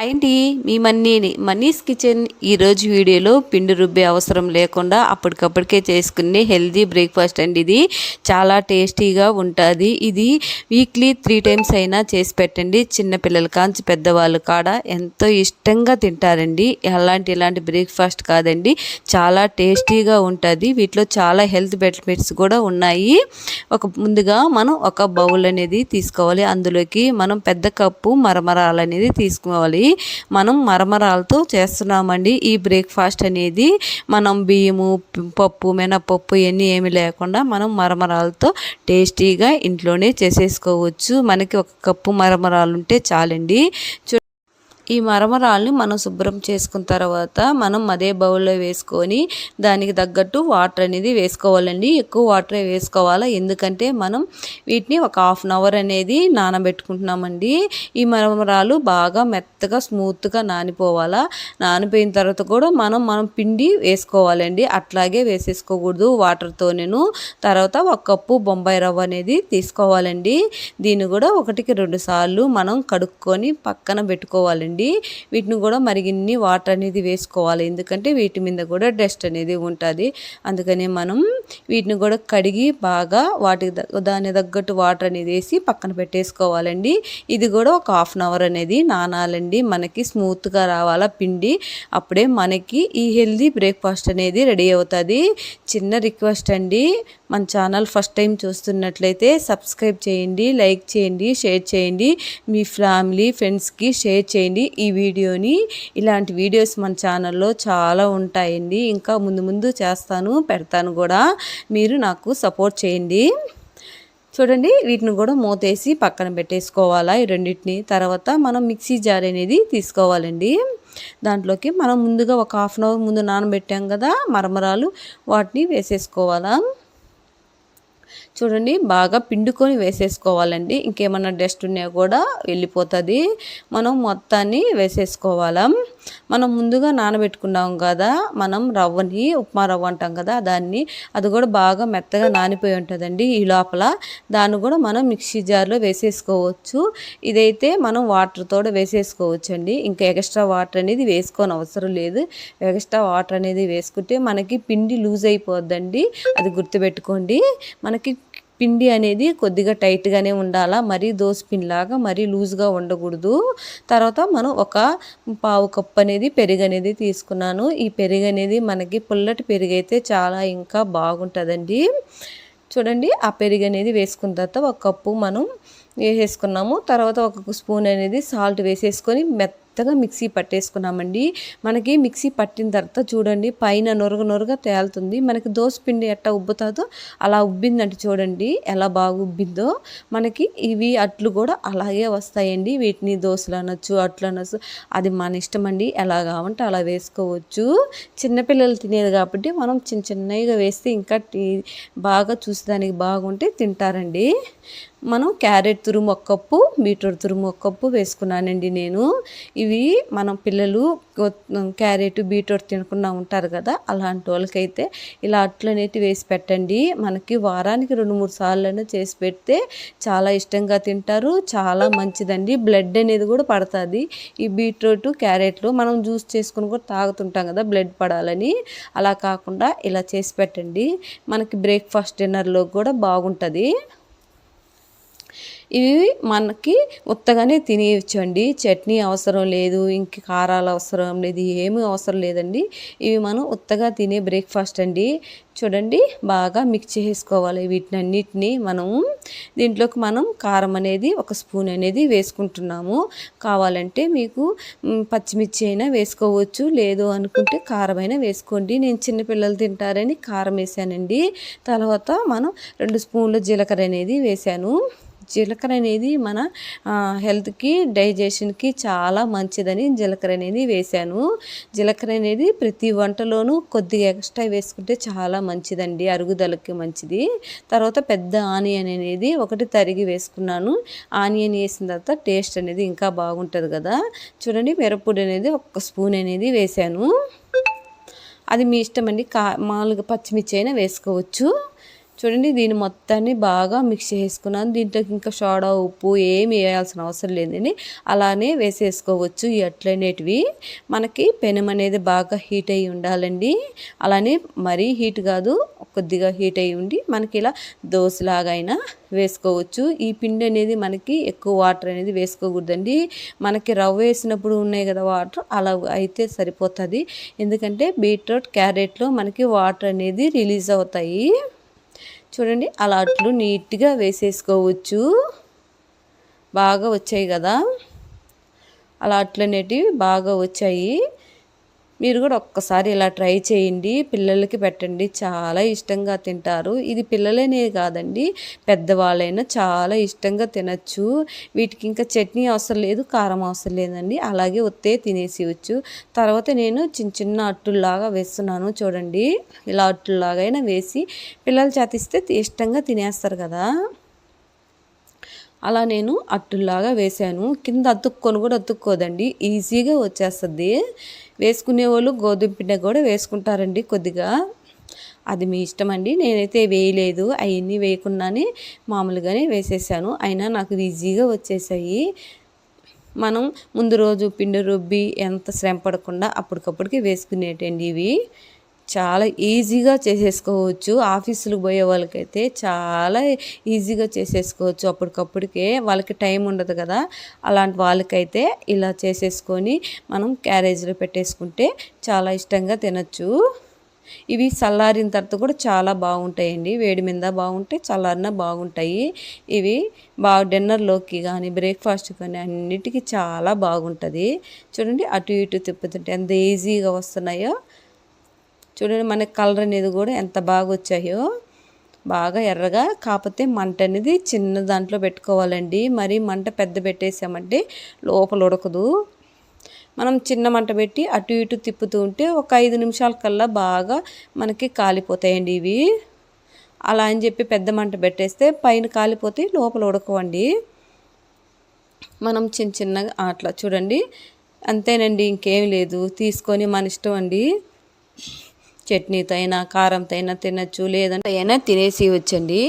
ఏంటి మీ మనీస్ కిచెన్ ఈరోజు వీడియోలో పిండి రుబ్బే అవసరం లేకుండా అప్పటికప్పటికే చేసుకునే హెల్తీ బ్రేక్ఫాస్ట్ అండి. ఇది చాలా టేస్టీగా ఉంటుంది. ఇది వీక్లీ 3 టైమ్స్ అయినా చేసి పెట్టండి. చిన్నపిల్లల కాంచి పెద్దవాళ్ళు కాడ ఎంతో ఇష్టంగా తింటారండి. ఇలాంటి బ్రేక్ఫాస్ట్ కాదండి, చాలా టేస్టీగా ఉంటుంది. వీటిలో చాలా హెల్త్ బెనిఫిట్స్ కూడా ఉన్నాయి. ముందుగా మనం ఒక బౌల్ అనేది తీసుకోవాలి. అందులోకి మనం పెద్ద కప్పు మరమరాలు అనేది తీసుకోవాలి. మనం మరమరాలతో చేస్తున్నామండి ఈ బ్రేక్ఫాస్ట్ అనేది. మనం బియ్యము, పప్పు, మినపప్పు ఇవన్నీ ఏమి లేకుండా మనం మరమరాలతో టేస్టీగా ఇంట్లోనే చేసేసుకోవచ్చు. మనకి ఒక కప్పు మరమరాలు ఉంటే చాలండి. ఈ మరమరాల్ని మనం శుభ్రం చేసుకున్న తర్వాత మనం అదే బౌల్లో వేసుకొని దానికి తగ్గట్టు వాటర్ అనేది వేసుకోవాలండి. ఎక్కువ వాటరే వేసుకోవాలా, ఎందుకంటే మనం వీటిని ఒక 1/2 అవర్ అనేది నానబెట్టుకుంటున్నామండి. ఈ మరమరాలు బాగా మెత్తగా స్మూత్గా నానిపోవాలా. నానిపోయిన తర్వాత కూడా మనం పిండి వేసుకోవాలండి. అట్లాగే వేసేసుకోకూడదు వాటర్తో. తర్వాత 1 కప్పు బొంబాయి రవ్వ అనేది తీసుకోవాలండి. దీన్ని కూడా 1కి 2 సార్లు మనం కడుక్కొని పక్కన పెట్టుకోవాలండి. వీటిని కూడా మరిగిన్ని వాటర్ అనేది వేసుకోవాలి, ఎందుకంటే వీటి మీద కూడా డస్ట్ అనేది ఉంటుంది. అందుకని మనం వీటిని కూడా కడిగి బాగా దాని తగ్గట్టు వాటర్ అనేది వేసి పక్కన పెట్టేసుకోవాలండి. ఇది కూడా ఒక 1/2 అవర్ అనేది నానాలండి. మనకి స్మూత్గా రావాలా పిండి, అప్పుడే మనకి ఈ హెల్దీ బ్రేక్ఫాస్ట్ అనేది రెడీ అవుతుంది. చిన్న రిక్వెస్ట్ అండి, మన ఛానల్ ఫస్ట్ టైం చూస్తున్నట్లయితే సబ్స్క్రైబ్ చేయండి, లైక్ చేయండి, షేర్ చేయండి, మీ ఫ్యామిలీ ఫ్రెండ్స్కి షేర్ చేయండి ఈ వీడియోని. ఇలాంటి వీడియోస్ మన ఛానల్లో చాలా ఉంటాయండి. ఇంకా ముందు పెడతాను కూడా. మీరు నాకు సపోర్ట్ చేయండి. చూడండి, వీటిని కూడా మూతేసి పక్కన పెట్టేసుకోవాలా ఈ రెండింటిని. తర్వాత మనం మిక్సీ జార్ అనేది తీసుకోవాలండి. దాంట్లోకి మనం ముందుగా ఒక 1/2 అవర్ ముందు నానబెట్టాం కదా మరమరాలు, వాటిని వేసేసుకోవాలా. చూడండి, బాగా పిండుకొని వేసేసుకోవాలండి. ఇంకేమన్నా డస్ట్ ఉన్నా కూడా వెళ్ళిపోతుంది. మనం మొత్తాన్ని వేసేసుకోవాలా. మనం ముందుగా నానబెట్టుకున్నాం కదా మనం రవ్వని, ఉప్మా రవ్వ అంటాం కదా దాన్ని, అది కూడా బాగా మెత్తగా నానిపోయి ఉంటుందండి. ఈ లోపల దాన్ని కూడా మనం మిక్సీ జార్లో వేసేసుకోవచ్చు. ఇదైతే మనం వాటర్తో వేసేసుకోవచ్చు అండి. ఇంకా ఎక్స్ట్రా వాటర్ అనేది వేసుకోని అవసరం లేదు. ఎక్స్ట్రా వాటర్ అనేది వేసుకుంటే మనకి పిండి లూజ్ అయిపోద్దండి, అది గుర్తుపెట్టుకోండి. మనకి పిండి అనేది కొద్దిగా టైట్గానే ఉండాలా, మరీ దోశ పిండిలాగా మరీ లూజ్గా ఉండకూడదు. తర్వాత మనం ఒక 1/2 కప్పు అనేది పెరుగు అనేది తీసుకున్నాను. ఈ పెరుగు అనేది మనకి పుల్లటి పెరుగు అయితే చాలా ఇంకా బాగుంటుందండి. చూడండి, ఆ పెరుగు అనేది వేసుకున్న తర్వాత 1 కప్పు మనం వేసేసుకున్నాము. తర్వాత 1 స్పూన్ అనేది సాల్ట్ వేసేసుకొని మెత్తగా మిక్సీ పట్టేసుకున్నామండి. మనకి మిక్సీ పట్టిన తర్వాత చూడండి, పైన నొరగ తేలుతుంది. మనకి దోశ పిండి ఎట్లా ఉబ్బుతుందో అలా ఉబ్బిందంటే చూడండి ఎలా బాగా ఉబ్బిందో. మనకి ఇవి అట్లు కూడా అలాగే వస్తాయండి. వీటిని దోశలు అనొచ్చు, అట్లు అనొచ్చు, అది మన ఇష్టం అండి. ఎలా కావాలంటే అలా వేసుకోవచ్చు. చిన్నపిల్లలు తినేది కాబట్టి మనం చిన్నగా వేస్తే ఇంకా బాగా చూసేదానికి బాగుంటే తింటారండి. మనం క్యారెట్ తురుము 1 కప్పు, బీట్రూట్ తురుము 1 కప్పు వేసుకున్నానండి నేను. ఇవి మనం పిల్లలు క్యారెట్, బీట్రూట్ తినకుండా ఉంటారు కదా, అలాంటి వాళ్ళకైతే ఇలా అట్లు అనేవి వేసి పెట్టండి. మనకి వారానికి 2-3 సార్లు చేసి పెడితే చాలా ఇష్టంగా తింటారు. చాలా మంచిదండి, బ్లడ్ అనేది కూడా పడుతుంది. ఈ బీట్రూట్, క్యారెట్లు మనం జ్యూస్ చేసుకుని కూడా తాగుతుంటాం కదా బ్లడ్ పడాలని, అలా కాకుండా ఇలా చేసి పెట్టండి. మనకి బ్రేక్ఫాస్ట్, డిన్నర్లో కూడా బాగుంటుంది. ఇవి మనకి ఉత్తగానే తినేయచ్చండి. చట్నీ అవసరం లేదు, ఇంక కారాలు అవసరం లేదు, ఏమీ అవసరం లేదండి. ఇవి మనం ఉత్తగా తినే బ్రేక్ఫాస్ట్ అండి. చూడండి, బాగా మిక్స్ చేసుకోవాలి వీటినన్నిటిని. దీంట్లోకి మనం కారం అనేది 1 స్పూన్ అనేది వేసుకుంటున్నాము. కావాలంటే మీకు పచ్చిమిర్చి అయినా వేసుకోవచ్చు, లేదు అనుకుంటే కారం అయినా వేసుకోండి. నేను చిన్నపిల్లలు తింటారని కారం వేసానండి. తర్వాత మనం 2 స్పూన్ల జీలకర్ర అనేది వేసాను. జీలకర్ర అనేది మన హెల్త్కి, డైజెషన్కి చాలా మంచిదని జీలకర్ర అనేది వేసాను. జీలకర్ర అనేది ప్రతి వంటలోనూ కొద్దిగా ఎక్స్ట్రా వేసుకుంటే చాలా మంచిదండి, అరుగుదలకి మంచిది. తర్వాత పెద్ద ఆనియన్ అనేది 1 తరిగి వేసుకున్నాను. ఆనియన్ వేసిన తర్వాత టేస్ట్ అనేది ఇంకా బాగుంటుంది కదా. చూడండి, మిరప్పొడి అనేది 1 స్పూన్ అనేది వేసాను. అది మీ ఇష్టం అండి. మామూలుగా పచ్చిమిర్చి అయినా వేసుకోవచ్చు. చూడండి దీన్ని మొత్తాన్ని బాగా మిక్స్ చేసుకున్నాను. దీంట్లోకి ఇంకా సోడా ఉప్పు ఏమి వేయాల్సిన అవసరం లేదండి, అలానే వేసేసుకోవచ్చు. ఈ అట్లు అనేటివి మనకి పెనం అనేది బాగా హీట్ అయ్యి ఉండాలండి. అలానే మరీ హీట్ కాదు, కొద్దిగా హీట్ అయ్యి ఉండి మనకి ఇలా దోశలాగా అయినా వేసుకోవచ్చు. ఈ పిండి అనేది మనకి ఎక్కువ వాటర్ అనేది వేసుకోకూడదండి. మనకి రవ్వ వేసినప్పుడు ఉన్నాయి కదా వాటర్, అలా అయితే సరిపోతుంది. ఎందుకంటే బీట్రూట్ క్యారెట్లో మనకి వాటర్ అనేది రిలీజ్ అవుతాయి. చూడండి అలా అట్లు నీట్గా వేసేసుకోవచ్చు. బాగా వచ్చాయి కదా, అలా అట్లు అనేటివి బాగా వచ్చాయి. మీరు కూడా ఒక్కసారి ఇలా ట్రై చేయండి, పిల్లలకి పెట్టండి, చాలా ఇష్టంగా తింటారు. ఇది పిల్లలనే కాదండి, పెద్దవాళ్ళైనా చాలా ఇష్టంగా తినచ్చు. వీటికి ఇంకా చట్నీ అవసరం లేదు, కారం అవసరం లేదండి, అలాగే ఒత్తే తినేసేయచ్చు. తర్వాత నేను చిన్న చిన్న అట్టుల్లాగా వేస్తున్నాను. చూడండి ఇలా అట్టుల్లాగైనా వేసి పిల్లలు చేతిస్తే ఇష్టంగా తినేస్తారు కదా, అలా నేను అట్టుల్లాగా వేసాను. కింద అతుక్కొని కూడా అతుక్కోదండి, ఈజీగా వచ్చేస్తుంది. వేసుకునే వాళ్ళు గోధుమ పిండి కూడా వేసుకుంటారండి కొద్దిగా, అది మీ ఇష్టం అండి. నేనైతే వేయలేదు, అవన్నీ వేయకుండానే మామూలుగానే వేసేసాను. అయినా నాకు ఈజీగా వచ్చేసాయి. మనం ముందు రోజు పిండి రుబ్బి ఎంత శ్రమ పడకుండా అప్పటికప్పటికి వేసుకునేటండి ఇవి. చాలా ఈజీగా చేసేసుకోవచ్చు. ఆఫీసులకు పోయే వాళ్ళకైతే చాలా ఈజీగా చేసేసుకోవచ్చు. అప్పటికప్పటికే వాళ్ళకి టైం ఉండదు కదా, అలాంటి వాళ్ళకైతే ఇలా చేసేసుకొని మనం క్యారేజ్లో పెట్టేసుకుంటే చాలా ఇష్టంగా తినచ్చు. ఇవి చల్లారిన తర్వాత కూడా చాలా బాగుంటాయండి. వేడి మీద బాగుంటాయి, చల్లారిన బాగుంటాయి. ఇవి బాగా డిన్నర్లోకి కానీ బ్రేక్ఫాస్ట్ కానీ అన్నిటికీ చాలా బాగుంటుంది. చూడండి అటు ఇటు తిప్పుతుంటే ఎంత ఈజీగా వస్తున్నాయో. చూడండి మనకి కలర్ అనేది కూడా ఎంత బాగా వచ్చాయో, బాగా ఎర్రగా. కాకపోతే మంట అనేది చిన్న దాంట్లో పెట్టుకోవాలండి, మరి మంట పెద్ద పెట్టేసామంటే లోపల ఉడకదు. మనం చిన్న మంట పెట్టి అటు ఇటు తిప్పుతూ ఉంటే ఒక 5 నిమిషాల కల్లా బాగా మనకి కాలిపోతాయండి ఇవి. అలా అని చెప్పి పెద్ద మంట పెట్టేస్తే పైన కాలిపోతే లోపల ఉడకవండి. మనం చిన్న చిన్నగా అట్లా చూడండి, అంతేనండి, ఇంకేం లేదు. తీసుకొని మన ఇష్టం అండి, చట్నీతో అయినా కారంతో అయినా తినచ్చు, లేదంటే అయినా తినేసి వచ్చండి.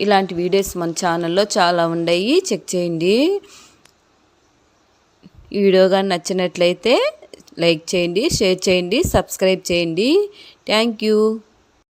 ఇలాంటి వీడియోస్ మన ఛానల్లో చాలా ఉన్నాయి, చెక్ చేయండి. ఈ వీడియో కానీ నచ్చినట్లయితే లైక్ చేయండి, షేర్ చేయండి, సబ్స్క్రైబ్ చేయండి. Thank you.